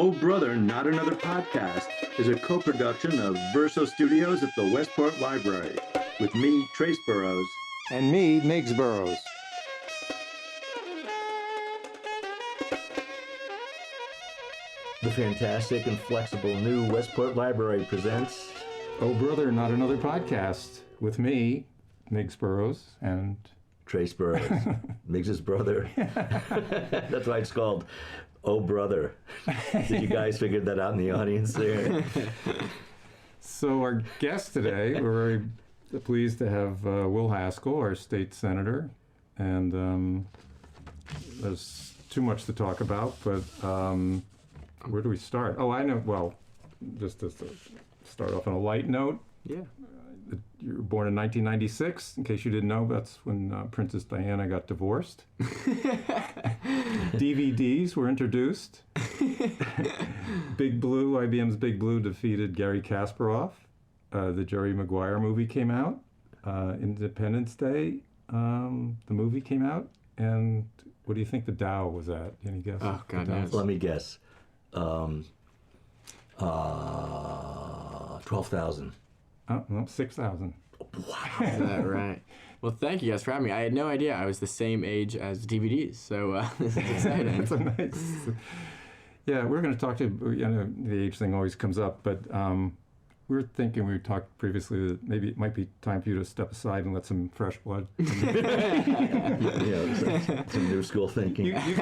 Oh Brother, Not Another Podcast is a co-production of Verso Studios at the Westport Library with me, Trace Burroughs. And me, Miggs Burroughs. The fantastic and flexible new Westport Library presents Oh Brother, Not Another Podcast with me, Miggs Burroughs, and Trace Burroughs, Miggs' brother. That's why it's called Oh Brother. Did you guys figure that out in the audience there? So our guest today, we're very pleased to have Will Haskell, our state senator, and there's too much to talk about, but where do we start? Oh, I know. Well, just to start off on a light note. Yeah. You were born in 1996. In case you didn't know, that's when Princess Diana got divorced. DVDs were introduced. Big Blue, IBM's Big Blue defeated Gary Kasparov. The Jerry Maguire movie came out. Independence Day, the movie came out. And what do you think the Dow was at? Any guess? Oh, God, no. Let me guess. 12,000. Oh, no, 6,000. Wow. Is that right? Well, thank you guys for having me. I had no idea I was the same age as DVDs, so this is exciting. That's a nice. Yeah, we're going to talk to, the age thing always comes up, but we talked previously that maybe it might be time for you to step aside and let some fresh blood. Some new school thinking. You've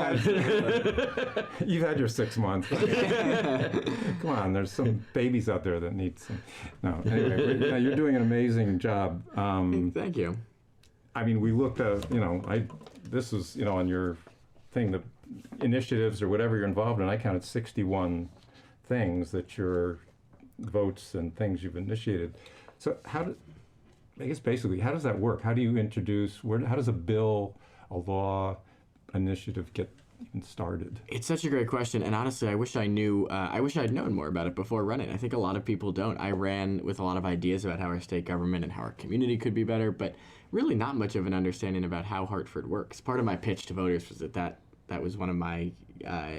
had your 6 months. Come on, there's some babies out there that need some. No, anyway, you're doing an amazing job. Thank you. I mean, we looked at, this was, on your thing, the initiatives or whatever you're involved in, I counted 61 things that your votes and things you've initiated. So how does that work? How do you introduce, how does a bill, a law, initiative get even started? It's such a great question, and honestly, I wish I'd known more about it before running. I think a lot of people don't. I ran with a lot of ideas about how our state government and how our community could be better, but really not much of an understanding about how Hartford works. Part of my pitch to voters was that was one of my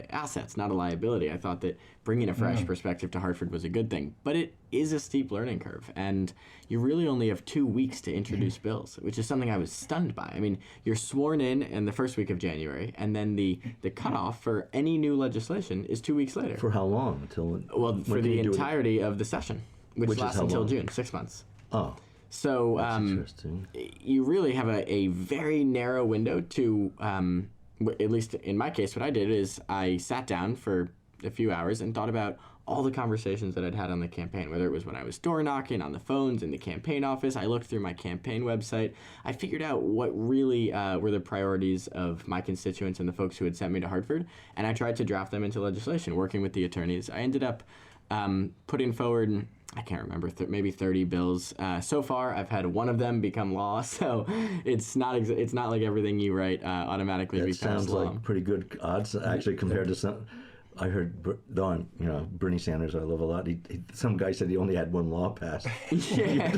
assets, not a liability. I thought that bringing a fresh perspective to Hartford was a good thing, but it is a steep learning curve, and you really only have 2 weeks to introduce bills, which is something I was stunned by. I mean, you're sworn in the first week of January, and then the cutoff for any new legislation is 2 weeks later. For how long? For the entirety of the session, which lasts until June, 6 months. Oh. So that's interesting. You really have a very narrow window to, at least in my case, what I did is I sat down for a few hours and thought about all the conversations that I'd had on the campaign, whether it was when I was door knocking, on the phones, in the campaign office. I looked through my campaign website. I figured out what really were the priorities of my constituents and the folks who had sent me to Hartford, and I tried to draft them into legislation, working with the attorneys. I ended up putting forward, I can't remember, maybe 30 bills. So far, I've had one of them become law, so it's not like everything you write automatically becomes law. That sounds like pretty good odds, actually, compared to some. I heard Bernie Sanders, I love a lot. Some guy said he only had one law passed. Yeah.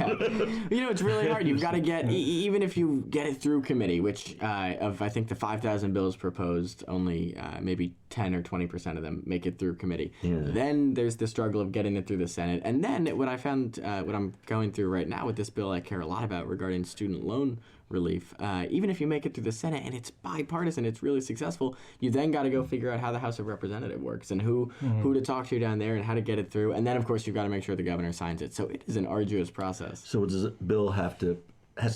It's really hard. You've got to get, even if you get it through committee, which of, I think, the 5,000 bills proposed, only maybe 10 or 20% of them make it through committee. Yeah. Then there's the struggle of getting it through the Senate. And then what I found, what I'm going through right now with this bill I care a lot about regarding student loan relief, even if you make it through the Senate and it's bipartisan, it's really successful, you then got to go figure out how the House of Representatives works and who to talk to down there and how to get it through. And then, of course, you've got to make sure the governor signs it. So it is an arduous process. So does the bill has to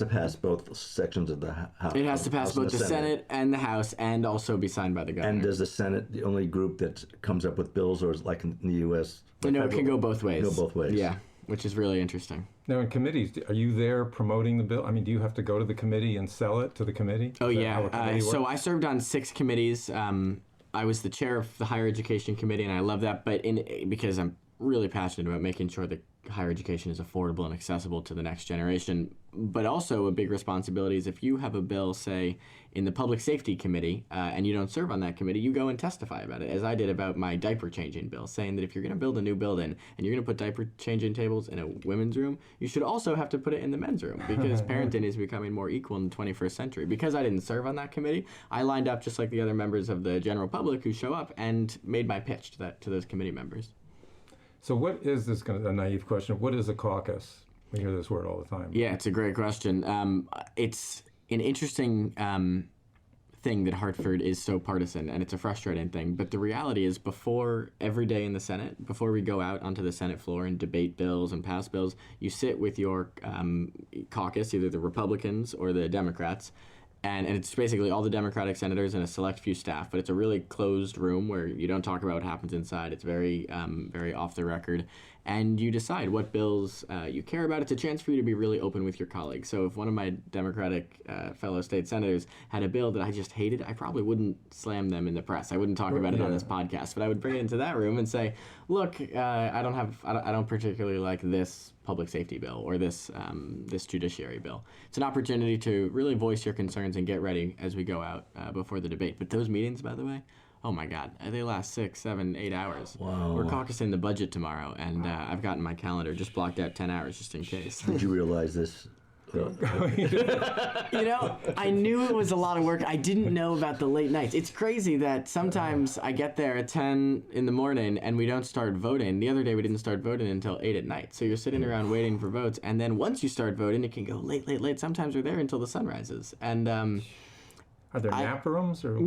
pass both sections of the House? It has to pass both the Senate and the House and also be signed by the governor. And does the Senate the only group that comes up with bills, or is it like in the U.S.? No, it can go both ways. Go both ways. Yeah, which is really interesting. Now, in committees, are you there promoting the bill? I mean, do you have to go to the committee and sell it to the committee? Oh, yeah. So I served on 6 committees. I was the chair of the Higher Education Committee, and I love that. But because I'm really passionate about making sure that higher education is affordable and accessible to the next generation. But also a big responsibility is if you have a bill, say, in the Public Safety Committee, and you don't serve on that committee, you go and testify about it, as I did about my diaper changing bill, saying that if you're going to build a new building and you're going to put diaper changing tables in a women's room, you should also have to put it in the men's room, because parenting is becoming more equal in the 21st century. Because I didn't serve on that committee, I lined up just like the other members of the general public who show up and made my pitch to those committee members. So what is this kind of a naive question? What is a caucus? We hear this word all the time. Yeah, it's a great question. It's an interesting thing that Hartford is so partisan, and it's a frustrating thing. But the reality is, before every day in the Senate, before we go out onto the Senate floor and debate bills and pass bills, you sit with your caucus, either the Republicans or the Democrats, and it's basically all the Democratic senators and a select few staff, but it's a really closed room where you don't talk about what happens inside. It's very, very off the record. And you decide what bills you care about. It's a chance for you to be really open with your colleagues. So if one of my Democratic fellow state senators had a bill that I just hated, I probably wouldn't slam them in the press. I wouldn't talk about it on this podcast, but I would bring it into that room and say, look, I don't particularly like this public safety bill or this judiciary bill. It's an opportunity to really voice your concerns and get ready as we go out before the debate. But those meetings, by the way, oh my God, they last 6, 7, 8 hours. Wow. We're caucusing the budget tomorrow, and I've got in my calendar just blocked out 10 hours just in case. Did you realize this? You know, I knew it was a lot of work. I didn't know about the late nights. It's crazy that sometimes I get there at 10 in the morning and we don't start voting. The other day we didn't start voting until 8 at night. So you're sitting around waiting for votes, and then once you start voting, it can go late. Sometimes we're there until the sun rises. And Are there nap rooms or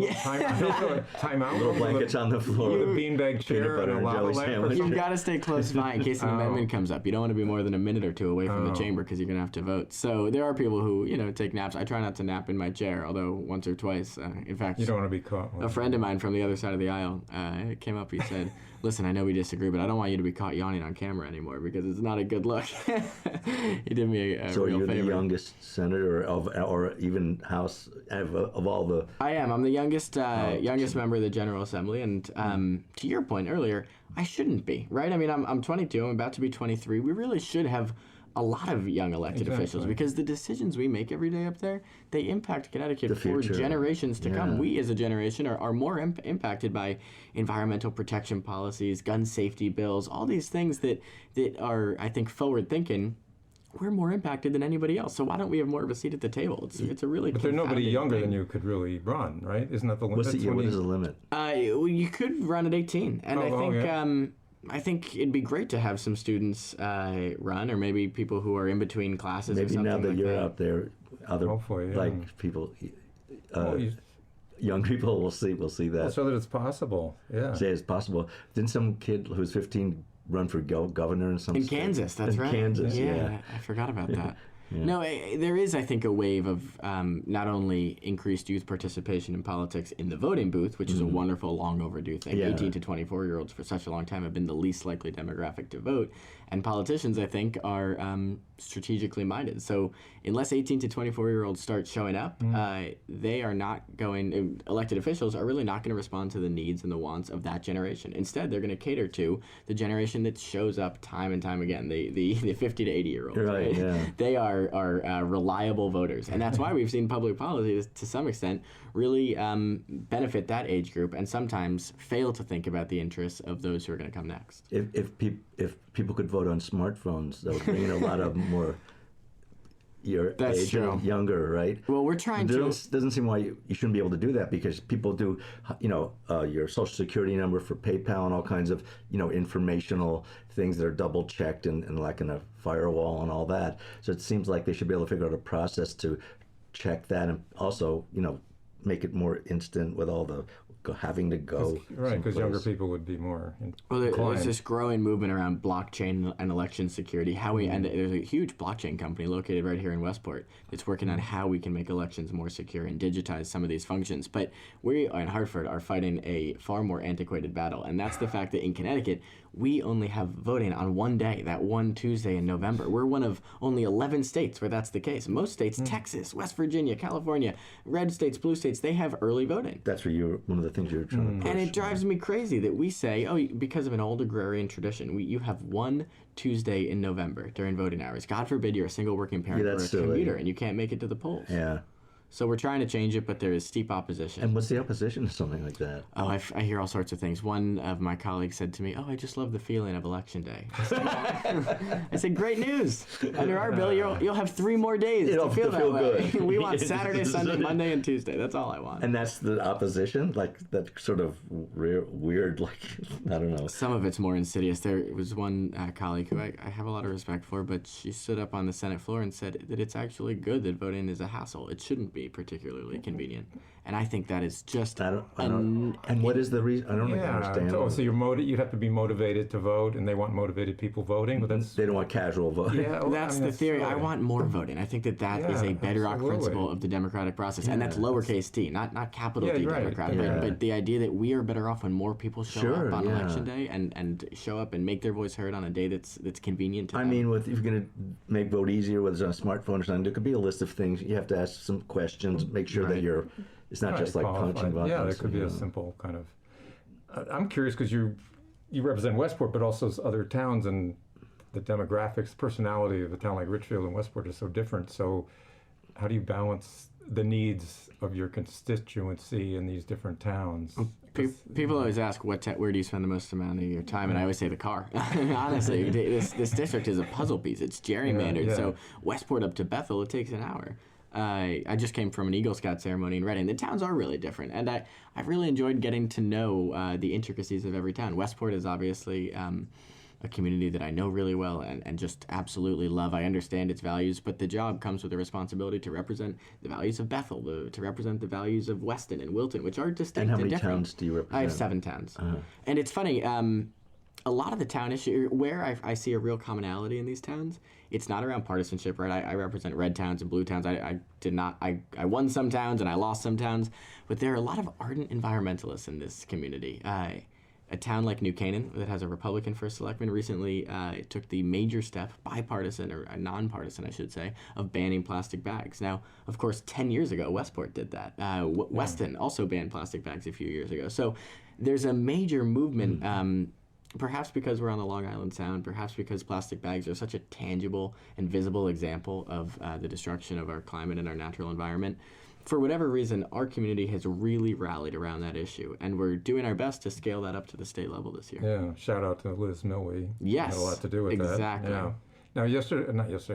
time out? Little blankets on the floor. With a beanbag chair and butter a and lava jelly lamp. sandwich. you've got to stay close by in case an amendment comes up. You don't want to be more than a minute or two away from the chamber because you're going to have to vote. So there are people who, take naps. I try not to nap in my chair, although once or twice. In fact, You don't want to be caught. a friend of mine from the other side of the aisle came up. He said, listen, I know we disagree, but I don't want you to be caught yawning on camera anymore because it's not a good look. He did me a So real you're favor. the youngest senator or even House of all the... I am. I'm the youngest member of the General Assembly, and to your point earlier, I shouldn't be, right? I mean, I'm 22. I'm about to be 23. We really should have a lot of young elected officials because the decisions we make every day up there, they impact Connecticut for generations to come. We as a generation are more impacted by environmental protection policies, gun safety bills, all these things that are, I think, forward thinking. We're more impacted than anybody else, so why don't we have more of a seat at the table? It's a really. But there's nobody younger than you could really run, right? Isn't that the limit? What is the limit? You could run at 18, and I think it'd be great to have some students run, or maybe people who are in between classes. Maybe or something now that like you're that. out there, other Hopefully, people, young people will see that. so that it's possible. Yeah. Say it's possible. Didn't some kid who's 15 run for governor in some In state? Kansas, that's right. Kansas, yeah. I forgot about that. No, there is, I think, a wave of not only increased youth participation in politics in the voting booth, which is a wonderful, long overdue thing. 18 to 24-year-olds for such a long time have been the least likely demographic to vote. And politicians, I think, are strategically minded. So unless 18 to 24-year-olds start showing up, they are not going, elected officials are really not going to respond to the needs and the wants of that generation. Instead, they're going to cater to the generation that shows up time and time again, the 50 to 80-year-olds. Right, yeah. They are reliable voters. And that's why we've seen public policy, to some extent, really benefit that age group and sometimes fail to think about the interests of those who are going to come next. If people could vote on smartphones, that would bring in a lot of more your That's age true. and younger, right? Well, we're trying to. Doesn't seem why you shouldn't be able to do that because people do, your social security number for PayPal and all kinds of, informational things that are double checked and like in a firewall and all that. So it seems like they should be able to figure out a process to check that and also, make it more instant with all the having to go. Right, because younger people would be more Well, inclined. there's this growing movement around blockchain and election security. And there's a huge blockchain company located right here in Westport that's working on how we can make elections more secure and digitize some of these functions. But we in Hartford are fighting a far more antiquated battle, and that's the fact that in Connecticut we only have voting on one day, that one Tuesday in November. We're one of only 11 states where that's the case. Most states, Texas, West Virginia, California, red states, blue states, they have early voting. That's where one of the things you're trying to push. And it drives me crazy that we say, oh, because of an old agrarian tradition, you have one Tuesday in November during voting hours. God forbid you're a single working parent or a commuter and you can't make it to the polls. Yeah. So we're trying to change it, but there is steep opposition. And what's the opposition to something like that? Oh, I hear all sorts of things. One of my colleagues said to me, "Oh, I just love the feeling of Election Day." I said, "Great news! Under our bill, you'll have 3 more days to feel that way. We want Saturday, Sunday, Monday, and Tuesday. That's all I want." And that's the opposition, like that sort of weird, like I don't know. Some of it's more insidious. There was one colleague who I have a lot of respect for, but she stood up on the Senate floor and said that it's actually good that voting is a hassle. It shouldn't be particularly convenient, and I think that is just. I don't. And what is the reason? I don't understand. So you'd have to be motivated to vote, and they want motivated people voting, but they don't want casual voting. Yeah, well, that's the theory. I want more voting. I think that is a bedrock principle of the democratic process, and that's lowercase t, not capital D democratic. But the idea that we are better off when more people show up on election day and show up and make their voice heard on a day that's convenient to them. I mean, if you're going to make vote easier, whether it's on a smartphone or something, there could be a list of things you have to ask some questions, make sure that it's not just like punching buttons. Yeah, there could be a simple kind of. I'm curious because you represent Westport, but also other towns, and the demographics, personality of a town like Richfield and Westport is so different. So, how do you balance the needs of your constituency in these different towns? People always ask, where do you spend the most amount of your time? And I always say the car. Honestly, this district is a puzzle piece. It's gerrymandered. So Westport up to Bethel, it takes an hour. I just came from an Eagle Scout ceremony in Reading. The towns are really different, and I've really enjoyed getting to know the intricacies of every town. Westport is obviously a community that I know really well and just absolutely love. I understand its values, but the job comes with the responsibility to represent the values of Bethel, to represent the values of Weston and Wilton, which are distinct and different. And how many towns do you represent? I have 7 towns. And it's funny, a lot of the town issue, where I see a real commonality in these towns, it's not around partisanship, right? I represent red towns and blue towns. I won some towns and I lost some towns, but there are a lot of ardent environmentalists in this community. A town like New Canaan that has a Republican first selectman recently took the major step, bipartisan or nonpartisan, I should say, of banning plastic bags. Now, of course, 10 years ago, Westport did that. Weston also banned plastic bags a few years ago. So there's a major movement. Perhaps because we're on the Long Island Sound, perhaps because plastic bags are such a tangible and visible example of the destruction of our climate and our natural environment. For whatever reason, our community has really rallied around that issue, and we're doing our best to scale that up to the state level this year. Yeah, shout out to Liz Milwee. Yes, had a lot to do with that. Exactly. Yeah. Now,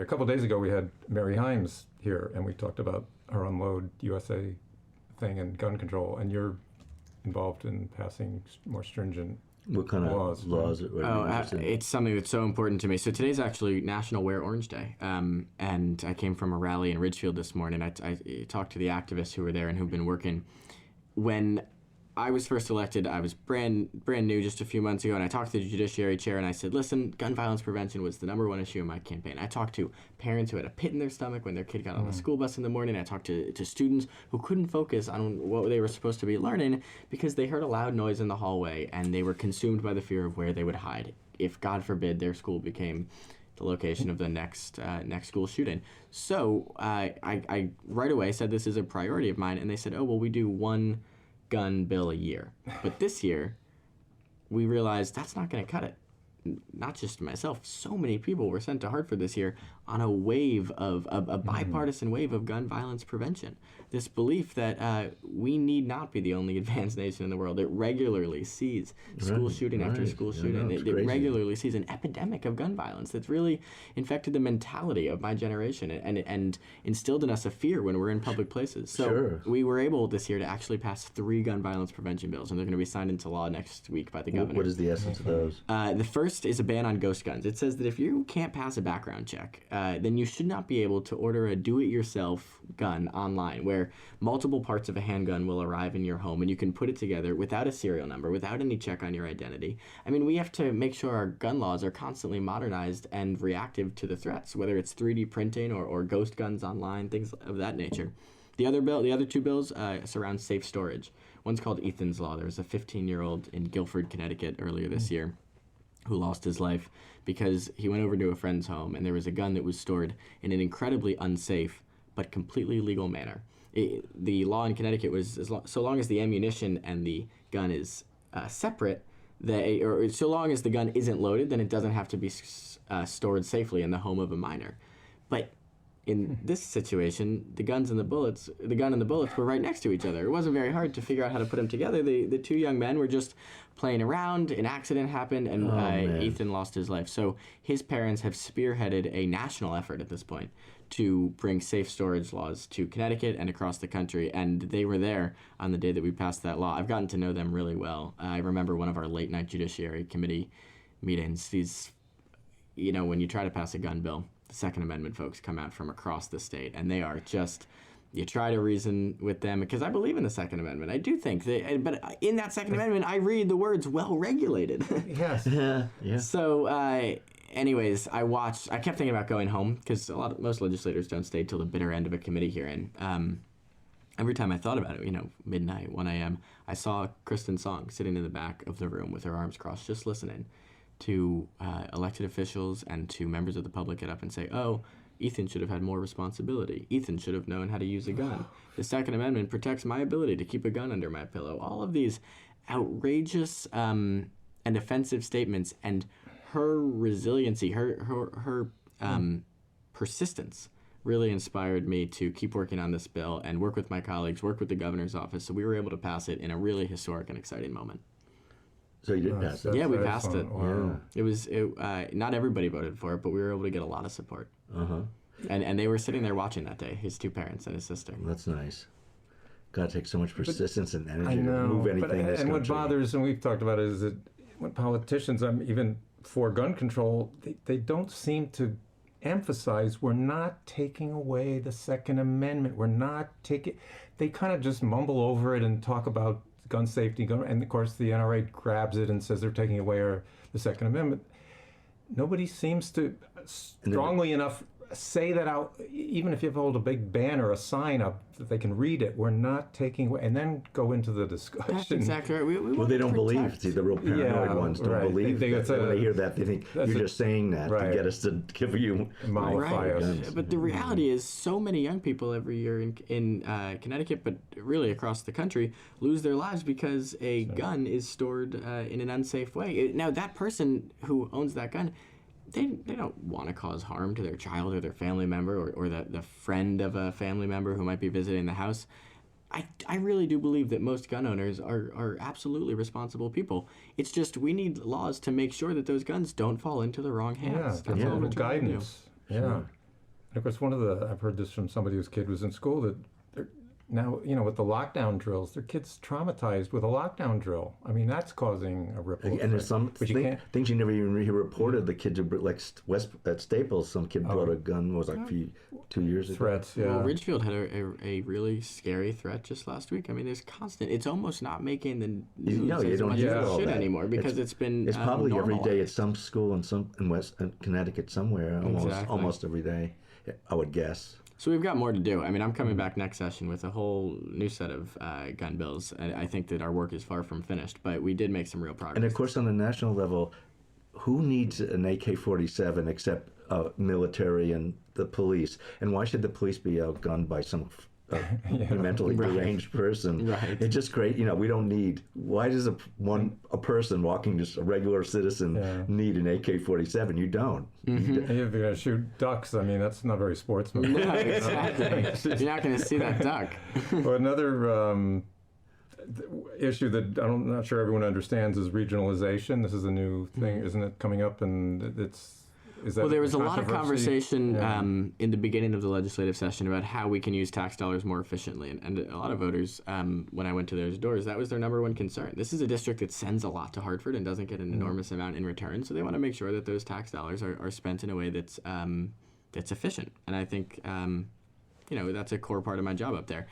a couple of days ago, we had Mary Himes here, and we talked about her Unload USA thing and gun control, and you're involved in passing more stringent what kind of laws? It's something that's so important to me. So today's actually National Wear Orange Day, and I came from a rally in Ridgefield this morning. I talked to the activists who were there and who've been working. When I was first elected, I was brand new just a few months ago, and I talked to the Judiciary Chair, and I said, listen, gun violence prevention was the #1 issue in my campaign. I talked to parents who had a pit in their stomach when their kid got on the school bus in the morning. I talked to students who couldn't focus on what they were supposed to be learning because they heard a loud noise in the hallway, and they were consumed by the fear of where they would hide if, God forbid, their school became the location of the next school shooting. So I right away said this is a priority of mine, and they said, oh, well, we do one gun bill a year. But this year, we realized that's not going to cut it. Not just myself, so many people were sent to Hartford this year on a wave of a bipartisan wave of gun violence prevention. This belief that we need not be the only advanced nation in the world. It regularly sees school shooting after school shooting. It regularly sees an epidemic of gun violence that's really infected the mentality of my generation and instilled in us a fear when we're in public places. So we were able this year to actually pass 3 gun violence prevention bills, and they're going to be signed into law next week by the governor. What is the essence of those? The first is a ban on ghost guns. It says that if you can't pass a background check, then you should not be able to order a do-it-yourself gun online where multiple parts of a handgun will arrive in your home and you can put it together without a serial number, without any check on your identity. I mean, we have to make sure our gun laws are constantly modernized and reactive to the threats, whether it's 3D printing or ghost guns online, things of that nature. The other 2 bills surround safe storage. One's called Ethan's Law. There was a 15-year-old in Guilford, Connecticut earlier this year who lost his life because he went over to a friend's home and there was a gun that was stored in an incredibly unsafe but completely legal manner. The law in Connecticut was so long as the ammunition and the gun is separate, or so long as the gun isn't loaded, then it doesn't have to be stored safely in the home of a minor. But in this situation, the gun and the bullets were right next to each other. It wasn't very hard to figure out how to put them together. The two young men were just playing around. An accident happened, and Ethan lost his life. So his parents have spearheaded a national effort at this point to bring safe storage laws to Connecticut and across the country, and they were there on the day that we passed that law. I've gotten to know them really well. I remember one of our late-night Judiciary Committee meetings. When you try to pass a gun bill, the Second Amendment folks come out from across the state, and they are just, you try to reason with them, because I believe in the Second Amendment. I do think that, but in that Second Amendment, I read the words well-regulated. Yes. Yeah. So, anyways, I kept thinking about going home, because most legislators don't stay till the bitter end of a committee hearing. Every time I thought about it, midnight, 1 a.m., I saw Kristen Song sitting in the back of the room with her arms crossed, just listening to elected officials and to members of the public get up and say, oh, Ethan should have had more responsibility. Ethan should have known how to use a gun. The Second Amendment protects my ability to keep a gun under my pillow. All of these outrageous and offensive statements, and her resiliency, her persistence really inspired me to keep working on this bill and work with my colleagues, work with the governor's office, so we were able to pass it in a really historic and exciting moment. So you did pass it? Yeah, we passed it. Wow. It was not everybody voted for it, but we were able to get a lot of support. Uh-huh. And they were sitting there watching that day, his two parents and his sister. That's nice. Got to take so much persistence and energy I know, to move anything in this and what country. bothers, and we've talked about it, is that when politicians, even for gun control, they don't seem to emphasize we're not taking away the Second Amendment. We're not taking. They kind of just mumble over it and talk about gun safety, and of course the NRA grabs it and says they're taking away the Second Amendment. Nobody seems to strongly enough say that out, even if you hold a big banner, a sign up that they can read it. We're not taking away, and then go into the discussion. That's exactly right. Well, they don't believe. See, the real paranoid ones don't right. believe. They That. When they hear that, they think you're just saying that right. to get us to give you Mollify us. guns. But the reality is, so many young people every year in Connecticut, but really across the country, lose their lives because a gun is stored in an unsafe way. Now, that person who owns that gun, they don't want to cause harm to their child or their family member or the friend of a family member who might be visiting the house. I really do believe that most gun owners are absolutely responsible people. It's just we need laws to make sure that those guns don't fall into the wrong hands. Yeah, That's all we're with trying to do. guidance. Yeah. And of course, I've heard this from somebody whose kid was in school, that now, with the lockdown drills, their kids traumatized with a lockdown drill. I mean, that's causing a ripple effect. And there's some But you can't. things you never even hear reported. The kids who like at Staples, some kid brought a gun. Was like 2 years ago. Threats, yeah. Well, Ridgefield had a really scary threat just last week. I mean, there's constant. It's almost not making the news You as don't much hear as all it should that. anymore because it's been It's probably every day at normalized. some school in West Connecticut somewhere. Exactly. Almost every day, I would guess. So we've got more to do. I mean, I'm coming back next session with a whole new set of gun bills. I think that our work is far from finished, but we did make some real progress. And of course, on the national level, who needs an AK-47 except military and the police? And why should the police be outgunned by some mentally deranged person? Right. It's just great. We don't need. Why does a person walking, just a regular citizen, need an AK-47? You don't. If you're going to shoot ducks, I mean, that's not very sportsmanlike. No, exactly. You're not going to see that duck. Well, another issue that I'm not sure everyone understands is regionalization. This is a new thing, isn't it, coming up? And is that Well, there was a lot of controversy? conversation in the beginning of the legislative session about how we can use tax dollars more efficiently. And a lot of voters, when I went to those doors, that was their number one concern. This is a district that sends a lot to Hartford and doesn't get an enormous amount in return. So they want to make sure that those tax dollars are spent in a way that's efficient. And I think, that's a core part of my job up there.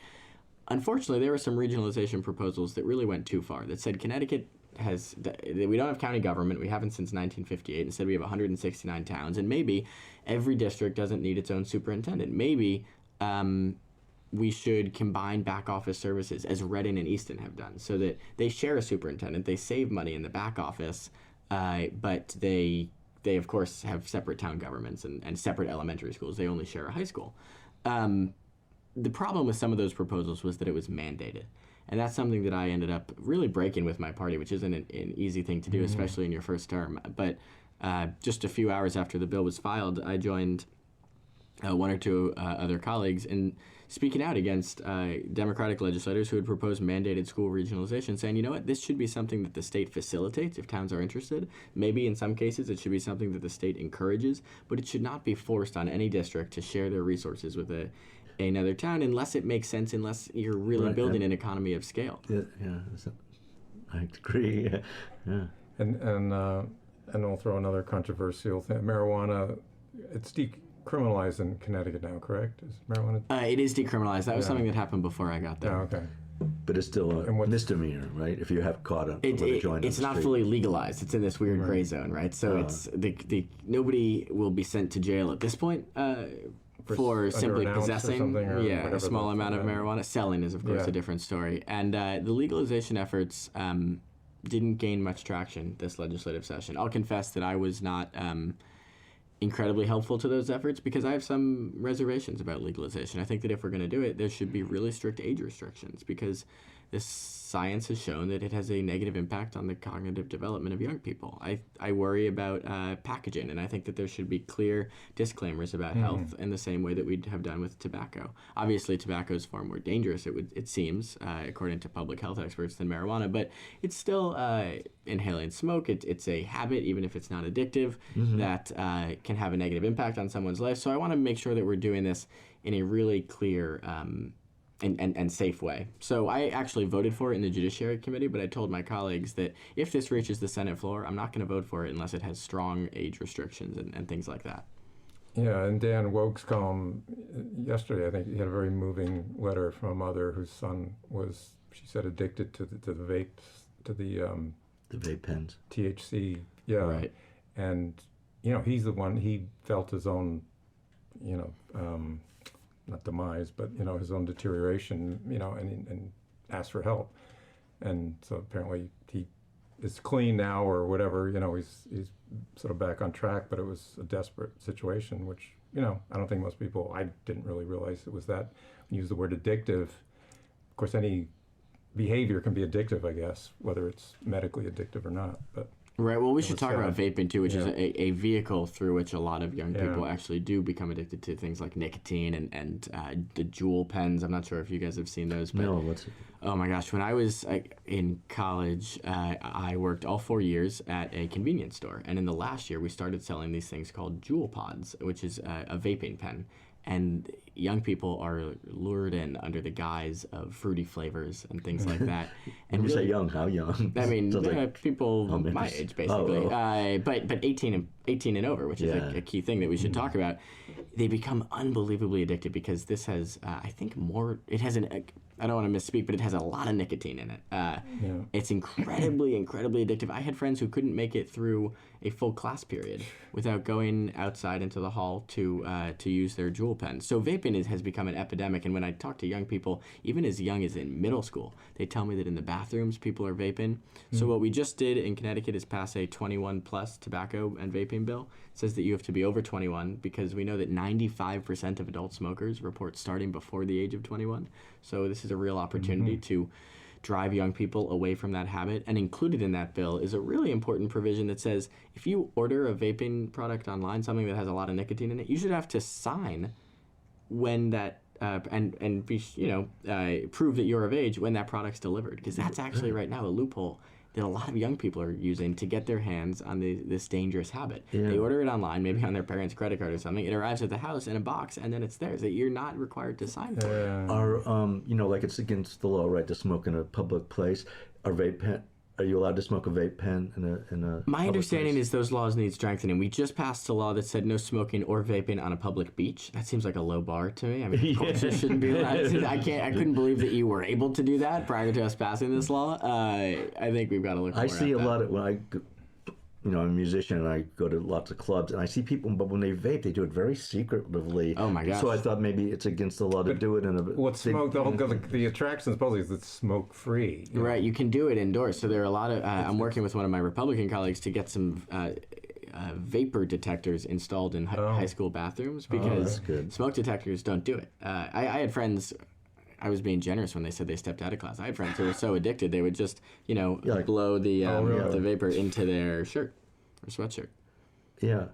Unfortunately, there were some regionalization proposals that really went too far, that said Connecticut we don't have county government. We haven't since 1958. Instead, we have 169 towns. And maybe every district doesn't need its own superintendent. Maybe we should combine back office services as Reading and Easton have done so that they share a superintendent. They save money in the back office but they of course have separate town governments and separate elementary schools. They only share a high school. The problem with some of those proposals was that it was mandated. And that's something that I ended up really breaking with my party, which isn't an easy thing to do, especially in your first term. But just a few hours after the bill was filed, I joined one or two other colleagues in speaking out against Democratic legislators who had proposed mandated school regionalization, saying, you know what, this should be something that the state facilitates if towns are interested. Maybe in some cases it should be something that the state encourages, but it should not be forced on any district to share their resources with another town unless it makes sense, unless you're really building an economy of scale. Yeah, I agree. Yeah. And we'll throw another controversial thing. Marijuana, it's decriminalized in Connecticut now, correct? Is marijuana? It is decriminalized. That was something that happened before I got there. Oh, okay. But it's still a misdemeanor, right? If you have caught with a joint. It's not fully legalized. It's in this weird gray zone, right? So it's nobody will be sent to jail at this point for simply possessing a small amount of marijuana. Selling is, of course, a different story. And the legalization efforts didn't gain much traction this legislative session. I'll confess that I was not incredibly helpful to those efforts because I have some reservations about legalization. I think that if we're going to do it, there should be really strict age restrictions because this science has shown that it has a negative impact on the cognitive development of young people. I worry about packaging, and I think that there should be clear disclaimers about health in the same way that we have done with tobacco. Obviously, tobacco is far more dangerous, it seems, according to public health experts, than marijuana, but it's still inhaling smoke. It's a habit, even if it's not addictive, that can have a negative impact on someone's life. So I want to make sure that we're doing this in a really clear and safe way. So I actually voted for it in the Judiciary Committee, but I told my colleagues that if this reaches the Senate floor, I'm not going to vote for it unless it has strong age restrictions and things like that. Yeah, and Dan Woke's column yesterday, I think he had a very moving letter from a mother whose son was, she said, addicted to the vapes, to the vape pens, THC. Yeah, right. And he's the one. He felt his own, not demise, but his own deterioration, and asked for help. And so apparently he is clean now or whatever, he's sort of back on track, but it was a desperate situation, which, I don't think most people, I didn't really realize it was that. When you use the word addictive, of course, any behavior can be addictive, I guess, whether it's medically addictive or not, but. Right. Well, we should talk about vaping too, which is a vehicle through which a lot of young people actually do become addicted to things like nicotine and the Juul pens. I'm not sure if you guys have seen those. But, no, what's it? Oh my gosh! When I was in college, I worked all 4 years at a convenience store, and in the last year, we started selling these things called Juul pods, which is a vaping pen. And young people are lured in under the guise of fruity flavors and things like that. And when you say young, how young? I mean, people my age, basically. But 18 and over, which is a key thing that we should talk about. They become unbelievably addicted because this has, I think, it has I don't want to misspeak, but it has a lot of nicotine in it. It's incredibly, incredibly addictive. I had friends who couldn't make it through a full class period without going outside into the hall to use their Juul pen. So vaping has become an epidemic, and when I talk to young people, even as young as in middle school, they tell me that in the bathrooms people are vaping. So what we just did in Connecticut is pass a 21 plus tobacco and vaping bill. It says that you have to be over 21 because we know that 95% of adult smokers report starting before the age of 21. So this is a real opportunity to drive young people away from that habit. And included in that bill is a really important provision that says if you order a vaping product online, something that has a lot of nicotine in it, you should have to sign when that and be prove that you're of age when that product's delivered, because that's actually right now a loophole that a lot of young people are using to get their hands on this dangerous habit. They order it online, maybe on their parents' credit card or something. It arrives at the house in a box, and then it's theirs. That you're not required to sign for it. Are like it's against the law, right, to smoke in a public place? Are you allowed to smoke a vape pen in a My understanding is those laws need strengthening. We just passed a law that said no smoking or vaping on a public beach. That seems like a low bar to me. I mean, of course it shouldn't be allowed. I couldn't believe that you were able to do that prior to us passing this law. I think we've got to look more I see at a that. lot of, when I I'm a musician and I go to lots of clubs and I see people, but when they vape, they do it very secretively. Oh my gosh. So I thought maybe it's against the law to do it in a. What's smoke? The attraction supposedly is it's smoke free. Right, you can do it indoors. So there are a lot of. I'm working with one of my Republican colleagues to get some vapor detectors installed in high school bathrooms because good. smoke detectors don't do it. I had friends. I was being generous when they said they stepped out of class. I had friends who were so addicted they would just, blow the the vapor into their shirt or sweatshirt. Yeah.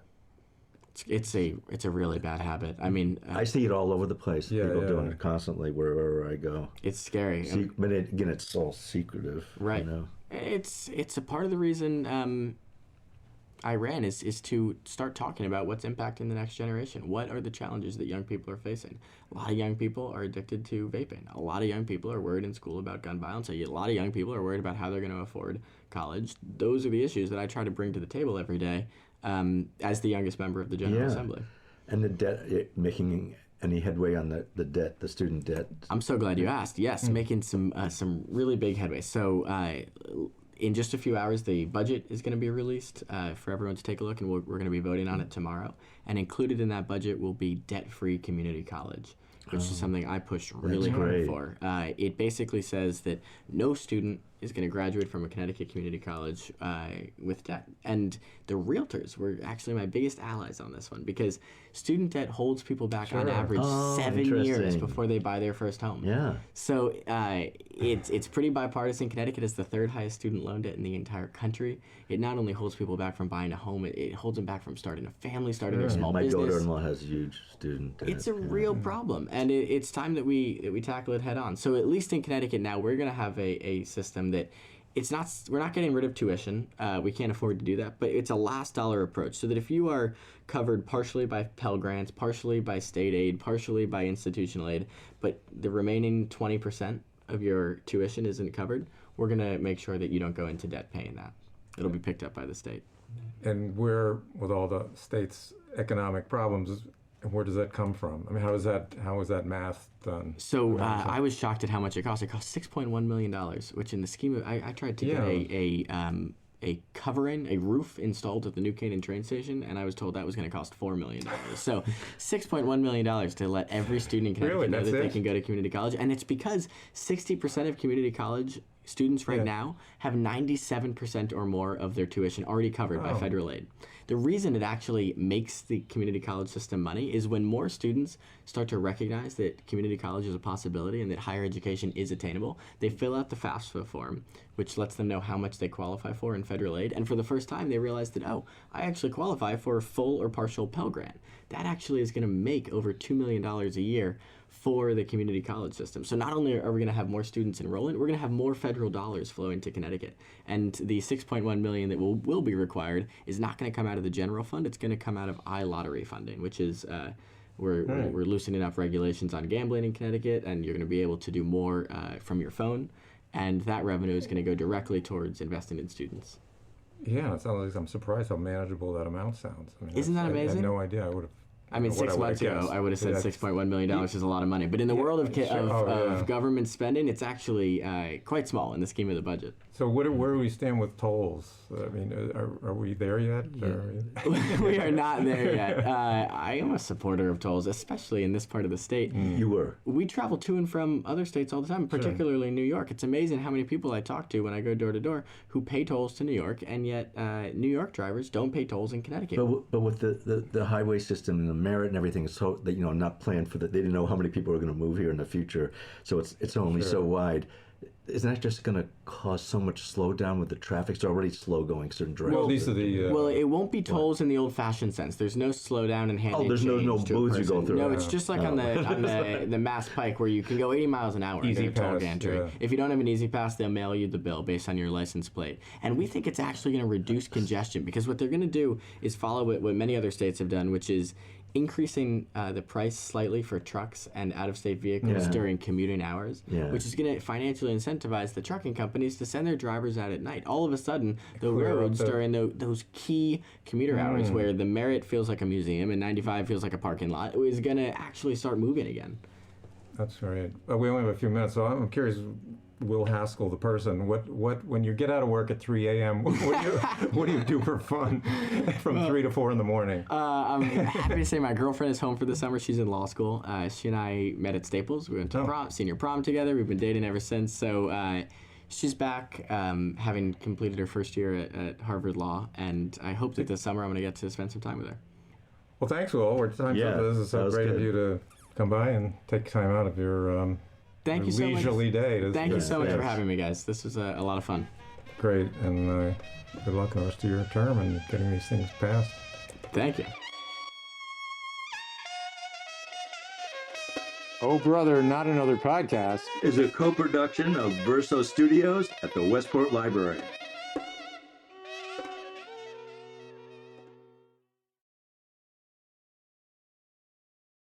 It's a really bad habit. I mean, I see it all over the place. Yeah, People yeah. doing it constantly wherever I go. it's scary. But again, it's all secretive. Right. It's a part of the reason I ran is to start talking about what's impacting the next generation. What are the challenges that young people are facing? A lot of young people are addicted to vaping. A lot of young people are worried in school about gun violence. A lot of young people are worried about how they're going to afford college. Those are the issues that I try to bring to the table every day as the youngest member of the General Assembly. And the debt, making any headway on the debt, the student debt? I'm so glad you asked. Yes, making some really big headway. So in just a few hours, the budget is going to be released for everyone to take a look, and we're going to be voting on it tomorrow. And included in that budget will be debt-free community college, which is something I pushed really hard for. It basically says that no student is going to graduate from a Connecticut community college with debt. And the realtors were actually my biggest allies on this one because student debt holds people back on average 7 years interesting. before they buy their first home. Yeah. So it's pretty bipartisan. Connecticut is the third highest student loan debt in the entire country. It not only holds people back from buying a home, it holds them back from starting a family, starting a small My business. daughter-in-law has huge student debt. It's a real problem, and it's time that we tackle it head on. So at least in Connecticut now, we're going to have a system that we're not getting rid of tuition. We can't afford to do that, but it's a last dollar approach so that if you are covered partially by Pell Grants, partially by state aid, partially by institutional aid, but the remaining 20% of your tuition isn't covered, we're going to make sure that you don't go into debt paying that. It'll be picked up by the state. And where, with all the state's economic problems, where does that come from? I mean, how is that math done? So I was shocked at how much it cost. It cost $6.1 million, which in the scheme of, I tried to get a covering, a roof installed at the New Canaan train station, and I was told that was going to cost $4 million. So $6.1 million to let every student in Connecticut know that they can go to community college. And it's because 60% of community college students right now have 97% or more of their tuition already covered by federal aid. The reason it actually makes the community college system money is when more students start to recognize that community college is a possibility and that higher education is attainable, they fill out the FAFSA form, which lets them know how much they qualify for in federal aid. And for the first time, they realize that, I actually qualify for a full or partial Pell Grant. That actually is going to make over $2 million a year for the community college system. So not only are we going to have more students enrolling, we're going to have more federal dollars flow into Connecticut. And the $6.1 million that will be required is not going to come out of the general fund. It's going to come out of iLottery funding, which is we're loosening up regulations on gambling in Connecticut, and you're going to be able to do more from your phone. And that revenue is going to go directly towards investing in students. Yeah, it sounds like, I'm surprised how manageable that amount sounds. I mean, Isn't that amazing? I had no idea. I would have. I mean, 6 months ago, I would have said $6.1 million is a lot of money. But in the world of government spending, it's actually quite small in the scheme of the budget. So where do we stand with tolls? I mean, are we there yet? We are not there yet. I am a supporter of tolls, especially in this part of the state. You were. We travel to and from other states all the time, particularly New York. It's amazing how many people I talk to when I go door to door who pay tolls to New York, and yet New York drivers don't pay tolls in Connecticut. But with the highway system and the merit and everything, is so that not planned for that. They didn't know how many people are going to move here in the future, so it's only so wide. Isn't that just going to cause so much slowdown with the traffic? It's already slow going certain directions. Well, these are the. Well, it won't be tolls in the old-fashioned sense. There's no slowdown and handing there's no change to a booths you go person. through. No, it's just like on the Mass Pike where you can go 80 miles an hour and Easy get a toll pass, gantry. yeah. If you don't have an easy pass, they'll mail you the bill based on your license plate. And we think it's actually going to reduce congestion because what they're going to do is follow what many other states have done, which is increasing the price slightly for trucks and out-of-state vehicles during commuting hours, which is going to financially incentivize the trucking companies to send their drivers out at night. All of a sudden, the roads during those key commuter hours where the Merit feels like a museum and 95 feels like a parking lot is going to actually start moving again. That's right. We only have a few minutes, so I'm curious. Will Haskell, the person, what when you get out of work at 3 a.m., what do you do for fun from 3 to 4 in the morning? I'm happy to say my girlfriend is home for the summer. She's in law school. She and I met at Staples. We went to senior prom together. We've been dating ever since. So she's back, having completed her first year at Harvard Law, and I hope that this summer I'm going to get to spend some time with her. Well, thanks, Will. We're time's up. This is so great of you to come by and take time out of your Thank you so much. leisurely day. Thank you so much for having me, guys. This was a lot of fun. Great, and good luck in the rest of your term and getting these things passed. Thank you. Oh, Brother, Not Another Podcast is a co-production of Verso Studios at the Westport Library.